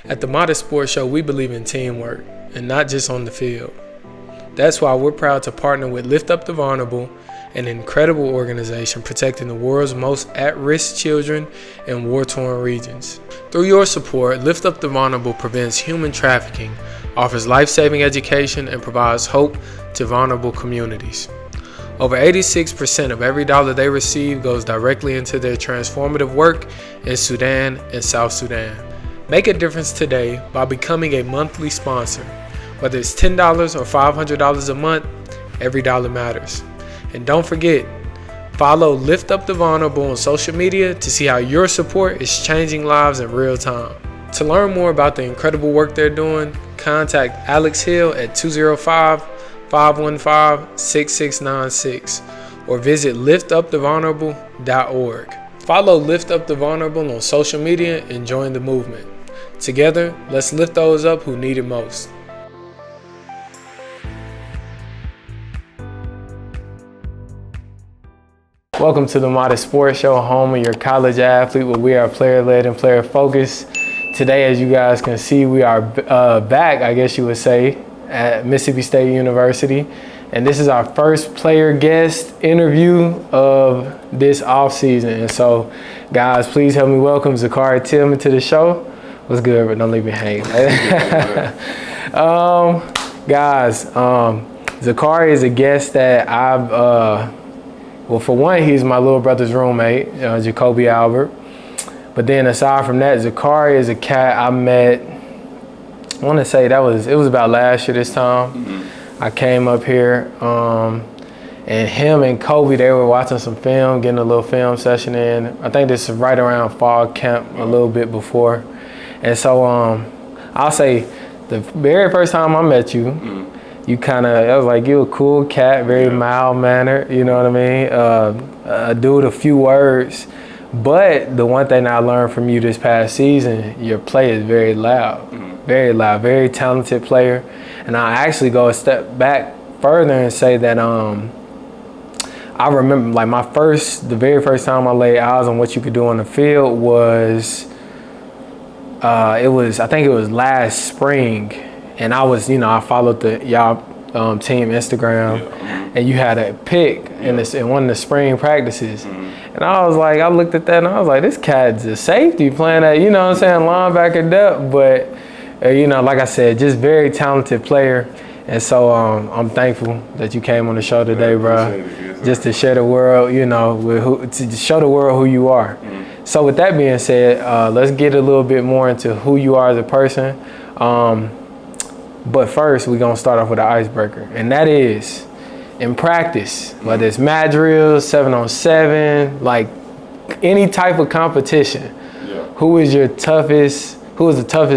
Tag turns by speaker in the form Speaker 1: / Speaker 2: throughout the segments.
Speaker 1: At the Modest Sports Show, we believe in teamwork, and not just on the field. That's why we're proud to partner with Lift Up the Vulnerable, an incredible organization protecting the world's most at-risk children in war-torn regions. Through your support, Lift Up the Vulnerable prevents human trafficking, offers life-saving education, and provides hope to vulnerable communities. Over 86% of every dollar they receive goes directly into their transformative work in Sudan and South Sudan. Make a difference today by becoming a monthly sponsor. Whether it's $10 or $500 a month, every dollar matters. And don't forget, follow Lift Up the Vulnerable on social media to see how your support is changing lives in real time. To learn more about the incredible work they're doing, contact Alex Hill at 205-515-6696 or visit liftupthevulnerable.org. Follow Lift Up the Vulnerable on social media and join the movement. Together, let's lift those up who need it most. Welcome to the Modest Sports Show, home of your college athlete, where we are player-led and player-focused. Today, as you guys can see, we are back, I guess you would say, at Mississippi State University. And this is our first player guest interview of this offseason. And so, guys, please help me welcome Zakari Tillman to the show. What's good, but don't leave me hanging. Zakari is a guest that I've, well, for one, he's my little brother's roommate, Jacoby Albert. But then aside from that, Zakari is a cat I met, I want to say it was about last year this time. Mm-hmm. I came up here, and him and Kobe, they were watching some film, getting a little film session in. I think this is right around fall camp, a little bit before. And so I'll say the very first time I met you, you I was like, you a cool cat, very mild-mannered, you know what I mean? A dude with a few words. But the one thing I learned from you this past season, your play is very loud, very talented player. And I actually go a step back further and say that I remember like the very first time I laid eyes on what you could do on the field was, I think it was last spring. And I was, I followed y'all team Instagram, and you had a pick in one of the spring practices. And I was like, I looked at that and I was like, this cat's a safety playing at, linebacker depth. But, like I said, just very talented player. And so I'm thankful that you came on the show today, bro. Just to share the world, to show the world who you are. So with that being said, let's get a little bit more into who you are as a person. But first, we're going to start off with an icebreaker. And that is, in practice, whether it's mat drills, 7-on-7, like any type of competition, who is the toughest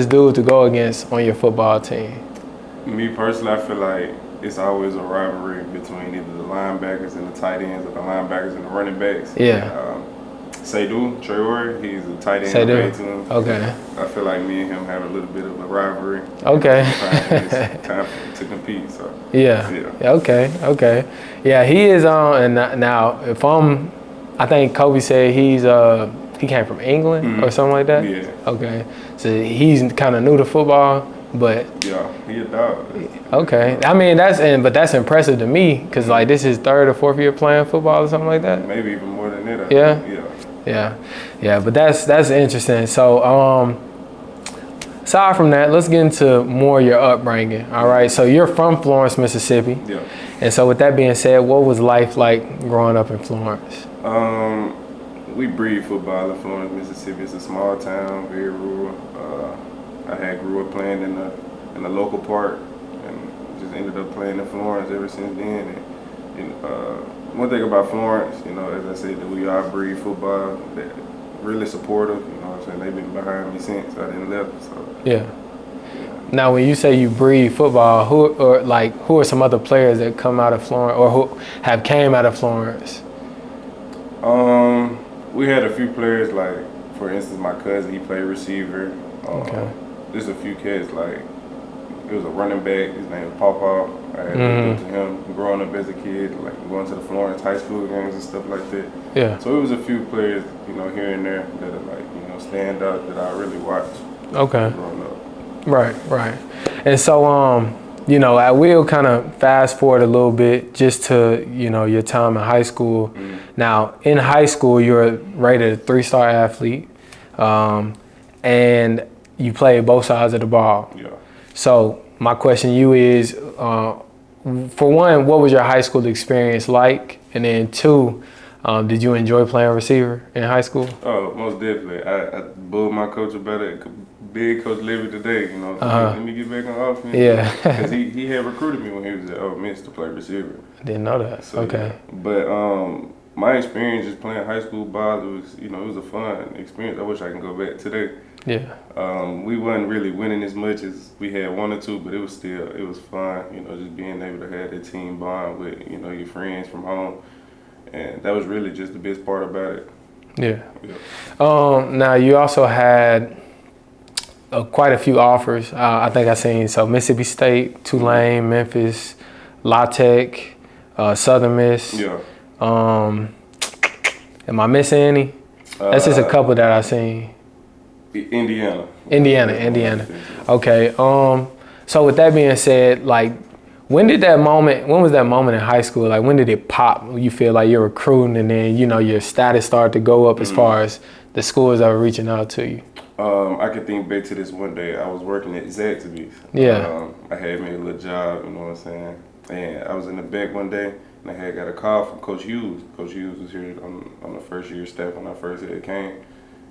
Speaker 1: dude to go against on your football team?
Speaker 2: Me personally, I feel like it's always a rivalry between either the linebackers and the tight ends, or the linebackers and the running backs. Seydou Traore, he's a tight end. Seydou.
Speaker 1: Okay.
Speaker 2: I feel like me and him have a little bit of a rivalry.
Speaker 1: Okay.
Speaker 2: It's time to compete. So.
Speaker 1: Yeah. Okay. Yeah, he is on. And now, I think Kobe said he came from England or something like that.
Speaker 2: Yeah.
Speaker 1: Okay. So he's kind of new to football, but.
Speaker 2: Yeah, he a dog.
Speaker 1: Okay. I mean, that's impressive to me, because like this is 3rd or 4th year playing football or something like that.
Speaker 2: Maybe even more than that.
Speaker 1: Yeah, but that's interesting. So, aside from that, let's get into more your upbringing. All right, so you're from Florence, Mississippi.
Speaker 2: Yeah.
Speaker 1: And so with that being said, what was life like growing up in Florence?
Speaker 2: We breed football in Florence, Mississippi. It's a small town, very rural. I grew up playing in the local park, and just ended up playing in Florence ever since then. And one thing about Florence, as I said, that we are breed football. They're really supportive. What I'm saying? They've been behind me since I didn't left. So.
Speaker 1: Yeah. Now, when you say you breed football, who are some other players that come out of Florence or who have came out of Florence?
Speaker 2: We had a few players, like, for instance, my cousin, he played receiver. There's a few kids, like, it was a running back, his name was Pawpaw. I had looked up to him growing up as a kid, like going to the Florence High School games and stuff like that.
Speaker 1: Yeah.
Speaker 2: So it was a few players, here and there that are like, stand out that I really watched growing up.
Speaker 1: Right, right. And so, you know, I will kind of fast forward a little bit just to, you know, your time in high school.
Speaker 2: Mm-hmm.
Speaker 1: Now, in high school, you're rated a 3-star athlete, and you played both sides of the ball.
Speaker 2: Yeah.
Speaker 1: So my question to you is, for one, what was your high school experience like? And then two, did you enjoy playing receiver in high school?
Speaker 2: Oh, most definitely. I bulled my coach about it. Big Coach Levy today, you know. Let me get back on offense.
Speaker 1: Yeah.
Speaker 2: Because he had recruited me when he was at Ole Miss to play receiver.
Speaker 1: I didn't know that.
Speaker 2: So,
Speaker 1: Okay.
Speaker 2: Yeah. But my experience just playing high school ball, it was a fun experience. I wish I can go back today.
Speaker 1: Yeah.
Speaker 2: We wasn't really winning as much as we had wanted to, but it was fun, you know, just being able to have that team bond with, you know, your friends from home. And that was really just the best part about it.
Speaker 1: Yeah. Now you also had quite a few offers. I think I seen Mississippi State, Tulane, Memphis, La Tech, Southern Miss.
Speaker 2: Yeah.
Speaker 1: Am I missing any? That's just a couple that I seen.
Speaker 2: Indiana.
Speaker 1: Okay. So with that being said, like, when was that moment in high school? Like, when did it pop? You feel like you're recruiting and then, you know, your status started to go up as far as the schools that were reaching out to you?
Speaker 2: I can think back to this one day. I was working at Zakari's.
Speaker 1: Yeah.
Speaker 2: I had made a little job, you know what I'm saying? And I was in the back one day and I had got a call from Coach Hughes. Coach Hughes was here on the first year staff when I first had came.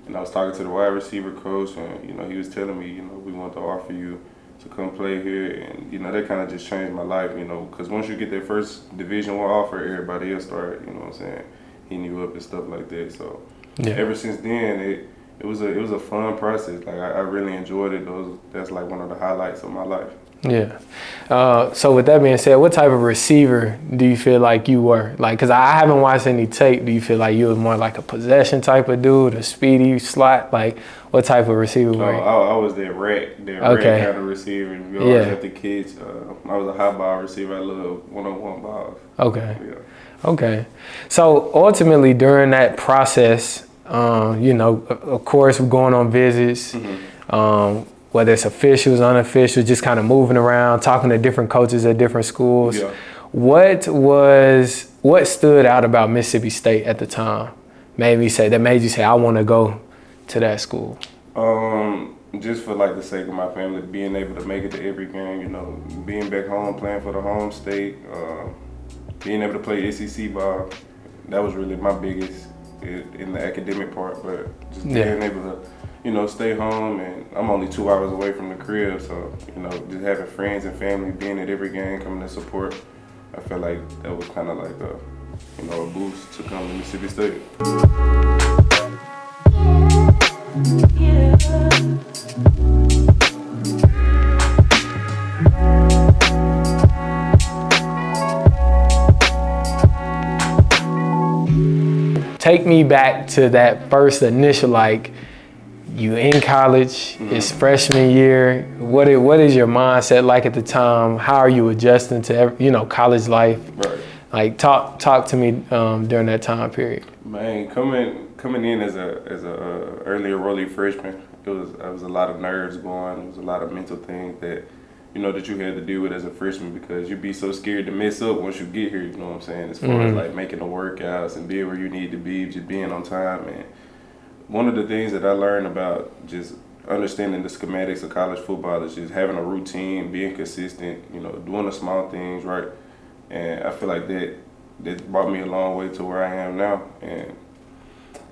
Speaker 2: And I was talking to the wide receiver coach and, you know, he was telling me, you know, we want to offer you to come play here, and you know that kind of just changed my life, you know, because once you get that first Division I offer, everybody else started, you know what I'm saying, hitting you up and stuff like that. So ever since then, it was a fun process. Like I really enjoyed it. That's like one of the highlights of my life.
Speaker 1: Yeah. So with that being said, what type of receiver do you feel like you were? Like, because I haven't watched any tape. Do you feel like you was more like a possession type of dude, a speedy slot? Like, what type of receiver were you?
Speaker 2: I was that rat kind of receiver. We always had the kids. I was a high ball receiver. I love one-on-one balls.
Speaker 1: Okay.
Speaker 2: Yeah.
Speaker 1: Okay. So ultimately, during that process, you know, of course, we're going on visits. Whether it's officials, unofficials, just kind of moving around, talking to different coaches at different schools.
Speaker 2: Yeah.
Speaker 1: What stood out about Mississippi State at the time? Made you say, I want to go to that school?
Speaker 2: Just for like the sake of my family, being able to make it to every game, you know, being back home, playing for the home state, being able to play SEC ball, that was really my biggest in the academic part, but just being able to, you know, stay home, and I'm only 2 hours away from the crib, so, you know, just having friends and family, being at every game, coming to support, I felt like that was kind of like a boost to come to Mississippi State.
Speaker 1: Take me back to that first initial, like, you in college, it's freshman year. What is your mindset like at the time? How are you adjusting to, you know, college life?
Speaker 2: Right.
Speaker 1: Like, talk to me during that time period.
Speaker 2: Man, coming in as a early enrollee freshman, it was a lot of nerves going. It was a lot of mental things that, you know, that you had to deal with as a freshman, because you'd be so scared to mess up once you get here, you know what I'm saying, as far as like making the workouts and being where you need to be, just being on time. And one of the things that I learned about just understanding the schematics of college football is just having a routine, being consistent, you know, doing the small things right. And I feel like that brought me a long way to where I am now. And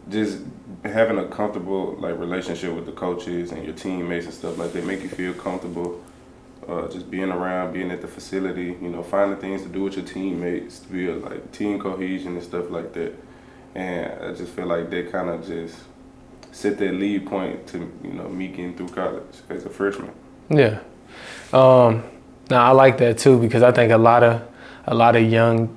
Speaker 2: just having a comfortable like relationship with the coaches and your teammates and stuff like that make you feel comfortable. Just being around, being at the facility, you know, finding things to do with your teammates, to build like team cohesion and stuff like that. And I just feel like that kind of just set that lead point to, you know, me getting through college as a freshman. Yeah.
Speaker 1: Now I like that too, because I think a lot of young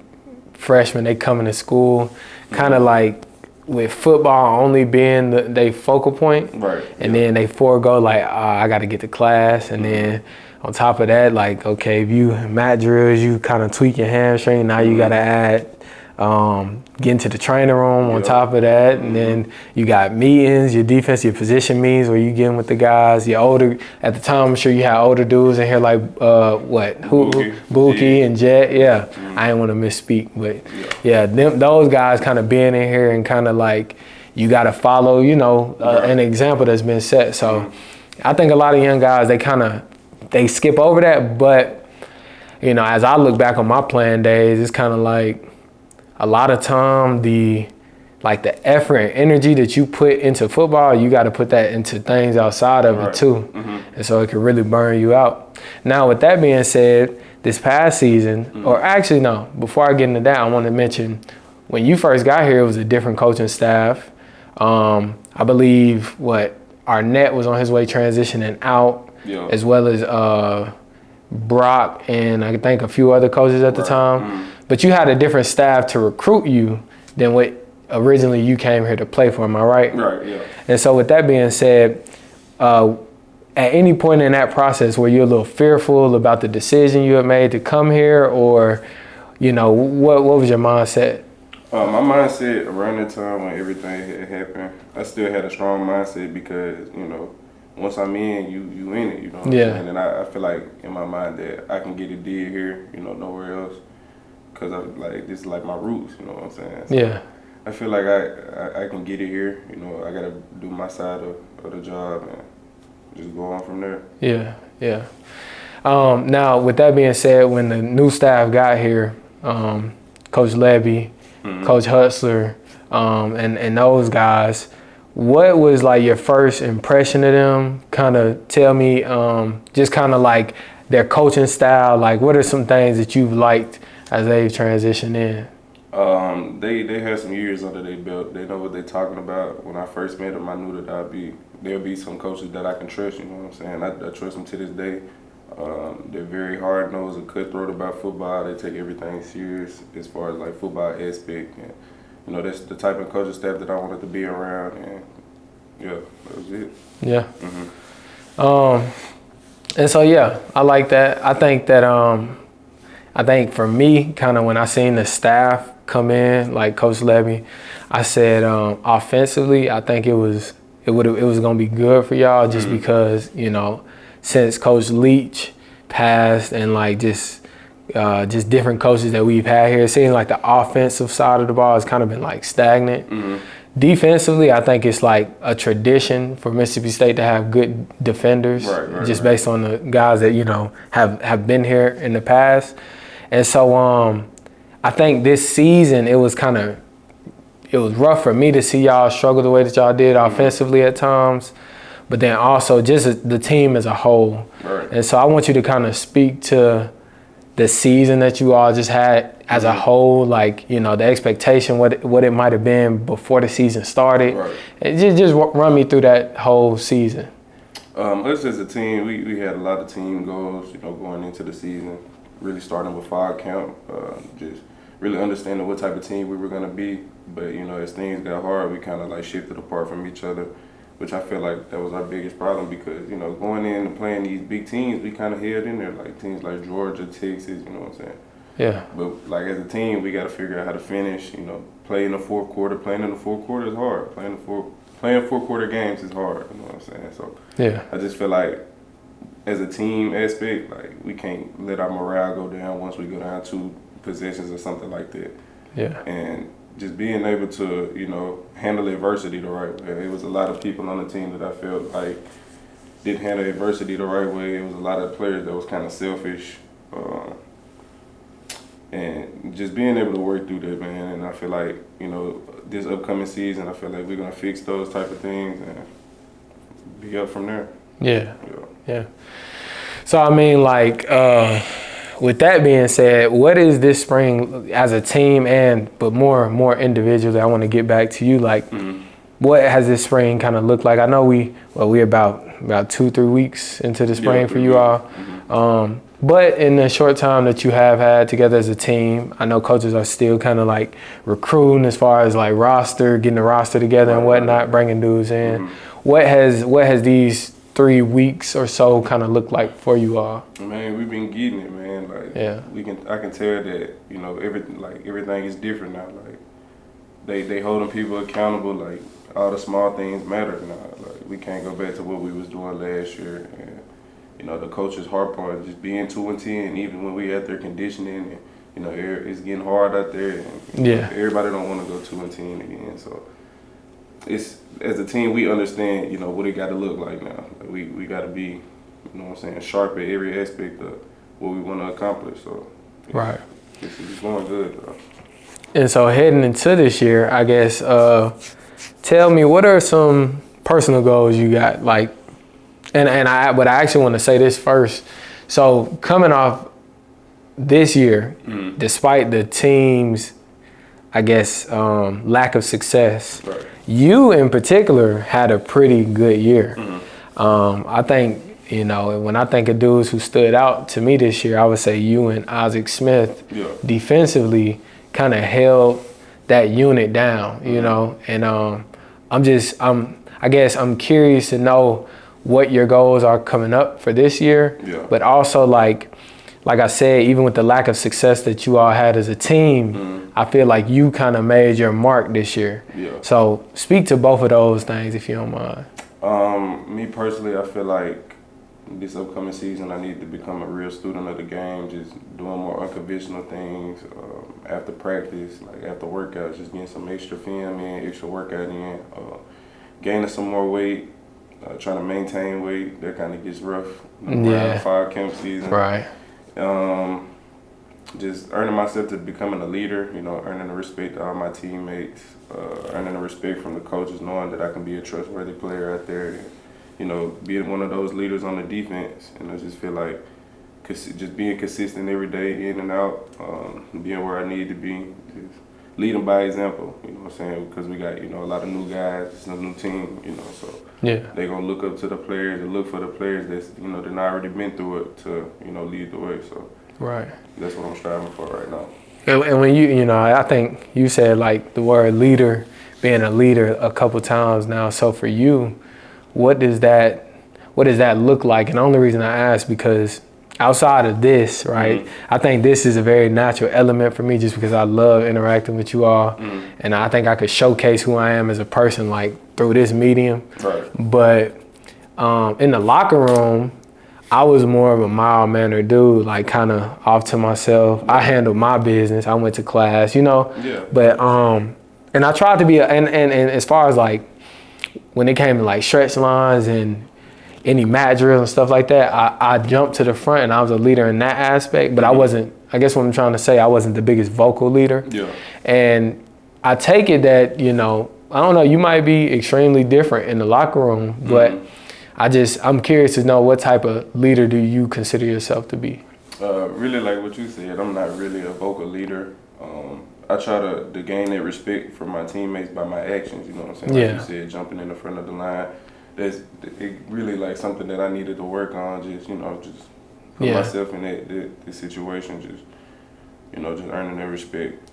Speaker 1: freshmen, they come into school kind of like with football only being their focal point,
Speaker 2: right?
Speaker 1: And then they forego like, I got to get to class, and then on top of that, like, okay, if you mat drills, you kind of tweak your hamstring. Now you got to add getting to the training room on top of that, and then you got meetings, your defensive position meetings where you getting with the guys. Your older, at the time, I'm sure you had older dudes in here like Buki and Jet. Yeah, I didn't want to misspeak, but yeah, those guys kind of being in here and kind of like you got to follow, an example that's been set. So I think a lot of young guys they skip over that, but as I look back on my playing days, it's kind of like a lot of time the effort and energy that you put into football, you got to put that into things outside of it too. And so it can really burn you out. Now, with that being said, this past season, or actually no, before I get into that, I want to mention when you first got here, it was a different coaching staff. I believe Arnett was on his way transitioning out, as well as Brock and I think a few other coaches at the time. But you had a different staff to recruit you than what originally you came here to play for, am I right?
Speaker 2: Right, yeah.
Speaker 1: And so with that being said, at any point in that process were you a little fearful about the decision you had made to come here, or, what was your mindset?
Speaker 2: My mindset around that time when everything had happened, I still had a strong mindset because, once I'm in, you in it, what I'm saying? And I feel like in my mind that I can get it did here, nowhere else. Because this is like my roots, you know what I'm saying? So I feel like I can get it here, I got to do my side of the job and just go on from there. Yeah. Now, with that being said, when the new staff got here, Coach Levy, Coach Hutzler, and those guys, what was like your first impression of them? Kind of tell me, just kind of like their coaching style. Like, what are some things that you've liked as they've transitioned in? They had some years under their belt. They know what they're talking about. When I first met them, I knew that there'll be some coaches that I can trust. You know what I'm saying? I trust them to this day. They're very hard-nosed and cutthroat about football. They take everything serious as far as like football aspect, and that's the type of coaching staff that I wanted to be around. And that was it. Yeah.
Speaker 1: And so I like that. I think that I think for me, kind of when I seen the staff come in, like Coach Levy, I said offensively, I think it was gonna be good for y'all just because since Coach Leach passed and like just different coaches that we've had here, it seems like the offensive side of the ball has kind of been like stagnant. Defensively, I think it's like a tradition for Mississippi State to have good defenders, based on the guys that have been here in the past. And so I think this season it was rough for me to see y'all struggle the way that y'all did offensively at times, but then also just the team as a whole. And so I want you to kind of speak to the season that you all just had as a whole, like, the expectation, what it might have been before the season started. And just run me through that whole season.
Speaker 2: Us as a team, we had a lot of team goals, going into the season, really starting with fall camp, just really understanding what type of team we were going to be. But, as things got hard, we kind of like shifted apart from each other, which I feel like that was our biggest problem because, going in and playing these big teams, we kind of held in there, like teams like Georgia, Texas, you know what I'm saying? Yeah. But, like, as a team, we got to figure out how to finish, play in the fourth quarter. Playing in the fourth quarter is hard. Playing fourth-quarter games is hard, you know what I'm saying? So, I just feel like as a team aspect, like, we can't let our morale go down once we go down 2 possessions or something like that. And just being able to, handle adversity the right way. There was a lot of people on the team that I felt like didn't handle adversity the right way. It was a lot of players that was kind of selfish. And just being able to work through that, man. And I feel like, this upcoming season, I feel like we're going to fix those type of things and be up from there. Yeah. So, I mean, like, with that being said, what is this spring as a team but more individually? I want to get back to you. Like, what has this spring kind of looked like? I know we're about 2-3 weeks into the spring for you all. But in the short time that you have had together as a team, I know coaches are still kind of like recruiting as far as like getting the roster together and whatnot, bringing dudes in. What has these
Speaker 1: 3 weeks or so kind of look like for you all?
Speaker 2: Man, we've been getting it, man. Like,
Speaker 1: Yeah.
Speaker 2: I can tell that, you know, everything is different now. Like, they holding people accountable. Like, all the small things matter now. Like, we can't go back to what we was doing last year. And, you know, the coaches harp on just being 2-10, even when we at their conditioning. And, you know, it's getting hard out there. And,
Speaker 1: Yeah.
Speaker 2: everybody don't want to go 2-10 again. So, it's, as a team, we understand, you know, what it got to look like now. Like, we got to be, you know what I'm saying, sharp at every aspect of what we want to accomplish. So,
Speaker 1: Right.
Speaker 2: it's going good, though.
Speaker 1: And so heading into this year, I guess, tell me, what are some personal goals you got? Like, but I actually want to say this first. So coming off this year, despite the team's, I guess, lack of success,
Speaker 2: Right.
Speaker 1: you in particular had a pretty good year. I think, you know, when I think of dudes who stood out to me this year, I would say you and Isaac Smith defensively kind of held that unit down, you know, and I guess I'm curious to know what your goals are coming up for this year, but also like I said, even with the lack of success that you all had as a team, I feel like you kind of made your mark this year. So speak to both of those things if you don't mind.
Speaker 2: Me personally, I feel like this upcoming season, I need to become a real student of the game, just doing more unconventional things after practice, like after workouts, just getting some extra film in, extra workout in, gaining some more weight, trying to maintain weight. That kind of gets rough around 5 camp season.
Speaker 1: Right.
Speaker 2: Just earning myself to becoming a leader, you know, earning the respect of all my teammates, earning the respect from the coaches, knowing that I can be a trustworthy player out there. You know, being one of those leaders on the defense, and I just feel like just being consistent every day, in and out, being where I need to be, just leading by example, you know what I'm saying? Because we got, you know, a lot of new guys, it's a new team, you know, so they're going to look up to the players and look for the players that's, you know, that already been through it to, you know, lead the way. So that's what I'm striving for right now.
Speaker 1: And when you know, I think you said like the word leader, being a leader a couple times now. So for you, what does that look like? And the only reason I ask, because outside of this, right, I think this is a very natural element for me just because I love interacting with you all. And I think I could showcase who I am as a person like through this medium. But in the locker room, I was more of a mild-mannered dude, like kind of off to myself. I handled my business. I went to class, you know. But and I tried to be and as far as like when it came to like stretch lines and any mat drills and stuff like that, I jumped to the front and I was a leader in that aspect, but I wasn't, I guess what I'm trying to say, I wasn't the biggest vocal leader. And I take it that, you know, I don't know, you might be extremely different in the locker room, but I'm curious to know what type of leader do you consider yourself to be?
Speaker 2: Really like what you said, I'm not really a vocal leader. I try to gain that respect from my teammates by my actions, you know what I'm saying? Like you said, jumping in the front of the line. It really like something that I needed to work on, just, you know, just put myself in that situation, just, you know, just earning that respect.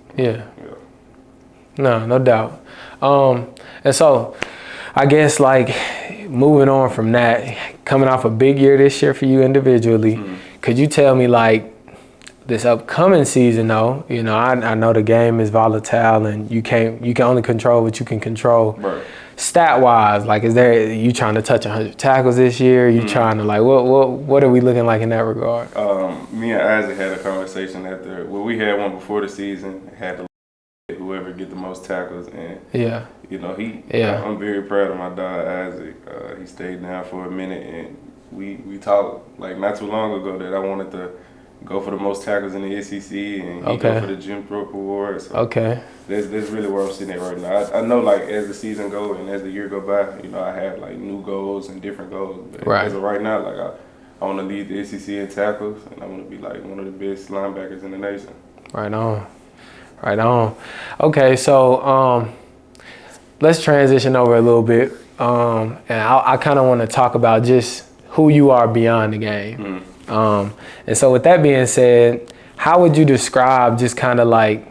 Speaker 1: No doubt. And so I guess like moving on from that, coming off a big year this year for you individually, could you tell me like this upcoming season though, you know, I know the game is volatile and you can only control what you can control. Stat wise, like you trying to touch 100 tackles this year? You trying to like what are we looking like in that regard?
Speaker 2: Me and Isaac had a conversation after, well, we had one before the season, had to whoever get the most tackles, and you know, I'm very proud of my dog Isaac. He stayed down for a minute, and we talked like not too long ago that I wanted to go for the most tackles in the SEC, and he go for the Jim Thorpe Award. So that's really where I'm sitting at right now. I know like as the season goes and as the year go by, you know, I have like new goals and different goals. But as of right now, like I want to lead the SEC in tackles, and I want to be like one of the best linebackers in the nation. Right
Speaker 1: on. Okay, so let's transition over a little bit, and I kind of want to talk about just who you are beyond the game. And so with that being said, how would you describe just kind of like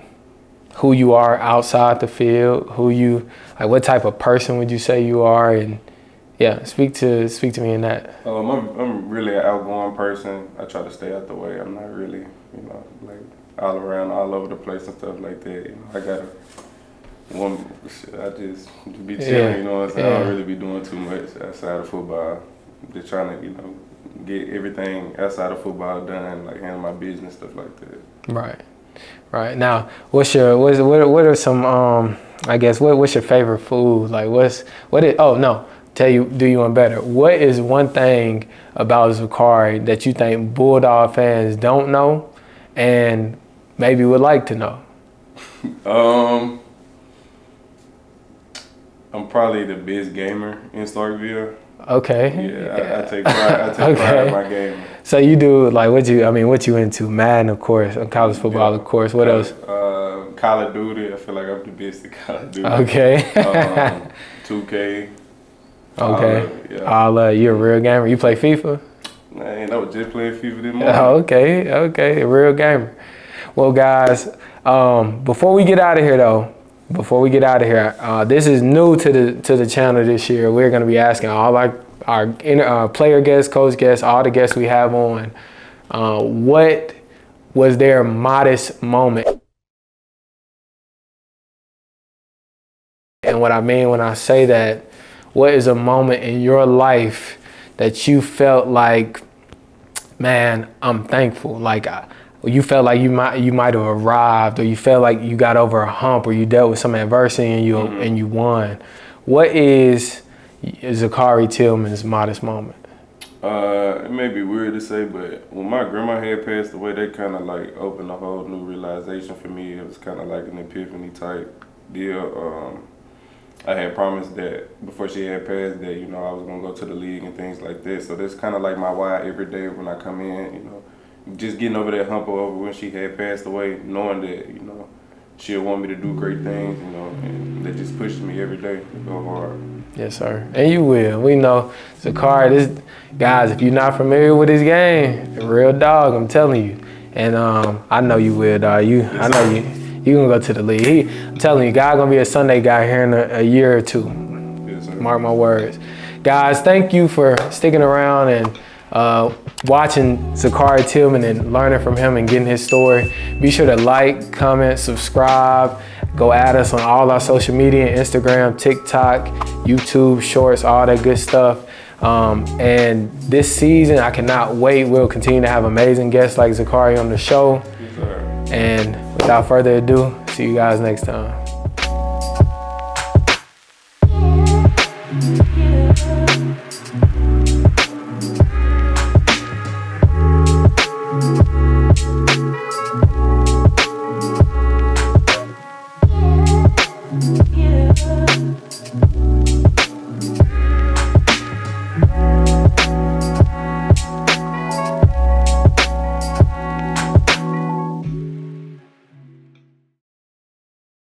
Speaker 1: who you are outside the field, what type of person would you say you are, and Yeah, speak to me in that.
Speaker 2: I'm really an outgoing person. I try to stay out the way. I'm not really, like all around, all over the place and stuff like that. I got I just be chilling, you know what I'm saying? I don't really be doing too much outside of football. Just trying to, get everything outside of football done, like handle my business, stuff like that.
Speaker 1: Right. Now, what are some I guess what's your favorite food? Like tell you, do you one better. What is one thing about Zakari that you think Bulldog fans don't know and maybe would like to know?
Speaker 2: I'm probably the best gamer in Starkville.
Speaker 1: Okay.
Speaker 2: Yeah, I take pride in my game.
Speaker 1: So you do like what you into? Madden, of course, college football, of course. What else?
Speaker 2: Call of Duty. I feel like I'm the best at Call of Duty.
Speaker 1: Okay.
Speaker 2: 2K.
Speaker 1: Okay. You're a real gamer. You play FIFA?
Speaker 2: Man, I was just playing FIFA this morning.
Speaker 1: Okay. A real gamer. Well, guys, before we get out of here, this is new to the channel this year. We're going to be asking all our player guests, coach guests, all the guests we have on, what was their modest moment? And what I mean when I say that, what is a moment in your life that you felt like, man, I'm thankful. Like you felt like you might have arrived, or you felt like you got over a hump, or you dealt with some adversity and you won. What is Zakari Tillman's modest moment?
Speaker 2: It may be weird to say, but when my grandma had passed away, that kind of like opened a whole new realization for me. It was kind of like an epiphany type deal. I had promised that before she had passed that, I was gonna go to the league and things like that. So that's kind of like my why every day when I come in, just getting over that hump over when she had passed away, knowing that, she'll want me to do great things, and that just pushes me every day to go hard.
Speaker 1: Yes, sir. And you will. We know Zakari, guys, if you're not familiar with his game, a real dog, I'm telling you. And I know you will, dog. I know you gonna go to the league. I'm telling you, God gonna be a Sunday guy here in a year or two.
Speaker 2: Yes, sir.
Speaker 1: Mark my words. Guys, thank you for sticking around and watching Zakari Tillman and learning from him and getting his story. Be sure to like, comment, subscribe. Go add us on all our social media, Instagram, TikTok, YouTube, Shorts, all that good stuff. And this season, I cannot wait. We'll continue to have amazing guests like Zakari on the show.
Speaker 2: Yes, sir.
Speaker 1: And without further ado, see you guys next time.